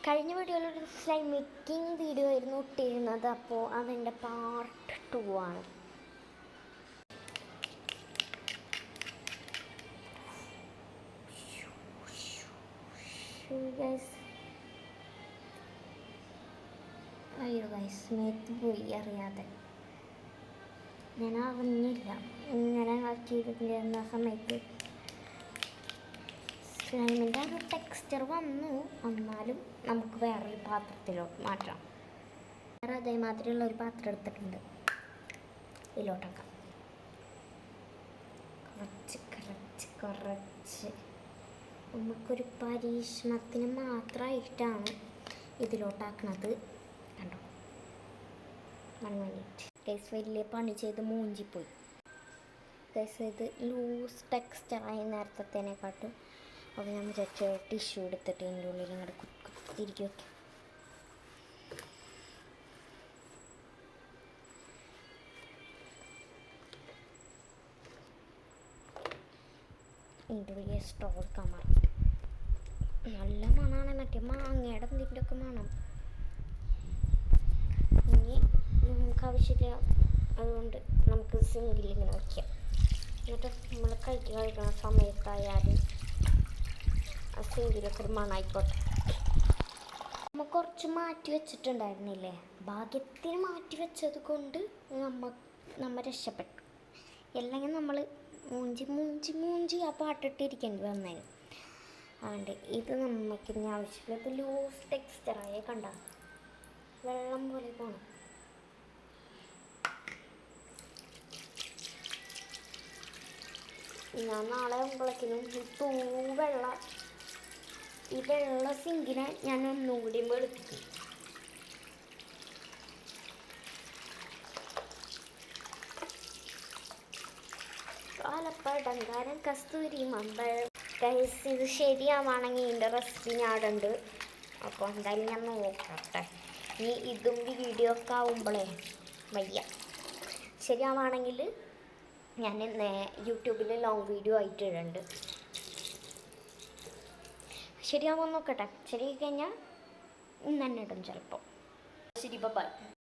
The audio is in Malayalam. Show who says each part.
Speaker 1: കഴിഞ്ഞ വീഡിയോയിലൊരു സ്ലൈം മേക്കിംഗ് വീഡിയോ ആയിരുന്നു ഇട്ടിരുന്നത്. അപ്പോൾ അതിൻ്റെ പാർട്ട് 2 ആണ്. അയ്യോ ഗൈസ്, മേത്ത് പോയി അറിയാതെ. ഞാൻ അറിഞ്ഞില്ല ഇങ്ങനെ ആക്കിയിരുന്ന സമയത്ത് സ്ലൈമിൻ്റെ ഒരു ടെക്സ്ചർ വന്നു. എന്നാലും നമുക്ക് വേറൊരു പാത്രത്തിലോട്ട് മാറ്റാം. വേറെ അതേമാതിരിയുള്ള ഒരു പാത്രം എടുത്തിട്ടുണ്ട്. ഇതിലോട്ടാക്കാം. കുറച്ച് നമുക്കൊരു പരീക്ഷണത്തിന് മാത്രമായിട്ടാണ് ഇതിലോട്ടാക്കണത്. കണ്ടോ, 1 മിനിറ്റ് ഗൈസ്. വലിയ പണി ചെയ്ത് മൂഞ്ചിപ്പോയി ഗൈസ്. ഇത് ലൂസ് ടെക്സ്ചറായി നേരത്തേനെക്കാട്ടും. അപ്പോൾ ഞാൻ വിചാരിച്ച ടിഷ്യൂ എടുത്തിട്ട് ഇതിൻ്റെ ഉള്ളിൽ ഇങ്ങോട്ട് തിരികെ വയ്ക്കാം. ഇതിൻ്റെ ഉള്ളിൽ സ്ട്രോ എടുക്കാൻ മറന്നു. നല്ല മണമാണ്, മറ്റേ മാങ്ങയുടെ എന്തിൻ്റെ ഒക്കെ മണം. ഇനി നമുക്ക് ആവശ്യമില്ല, അതുകൊണ്ട് നമുക്ക് സിങ്കിൽ ഇങ്ങനെ വയ്ക്കാം. എന്നിട്ട് നമ്മൾ കഴിക്കുന്ന സമയത്തായാലും ആ സിങ്കിലൊക്കെ ഒരു മണമായിക്കോട്ടെ. നമ്മൾ കുറച്ച് മാറ്റി വെച്ചിട്ടുണ്ടായിരുന്നില്ലേ, ഭാഗ്യത്തിന് മാറ്റി വെച്ചത് കൊണ്ട് നമ്മ രക്ഷപ്പെട്ടു. അല്ലെങ്കിൽ നമ്മൾ മൂഞ്ചി ആ പാട്ടിട്ടിരിക്കേണ്ടി വന്നേനും. അതുകൊണ്ട് ഇത് നമുക്ക് ഇനി ആവശ്യമില്ല. ഇത് ലൂസ് ടെക്സ്ചറായ കണ്ട വെള്ളം പോലെ പോകണം. ഞാൻ നാളെ ആകുമ്പോഴേക്കിനും ഈ വെള്ള സിങ്കിനെ ഞാൻ ഒന്നും കൂടി വെളുപ്പിക്കും. പാലപ്പടങ്കാരൻ കസ്തൂരി മമ്പഴം. ഗൈസ്, ഇത് ശരിയാവാണെങ്കിൽ ഇതിൻ്റെ റെസിപ്പി ഞാടുണ്ട്. അപ്പോൾ എന്തായാലും ഞാൻ നോക്കട്ടെ. ഇനി ഇതും വീഡിയോ ഒക്കെ ആവുമ്പോഴേ വയ്യ. ശരിയാവാണെങ്കിൽ ഞാൻ യൂട്യൂബിൽ ലോങ് വീഡിയോ ആയിട്ട് ഇടുന്നുണ്ട്. ശരിയാവാൻ നോക്കട്ടെ. ശരി കഴിഞ്ഞാൽ ഇന്ന് തന്നെ ഇടും ചിലപ്പോൾ. ശരി, ബൈ.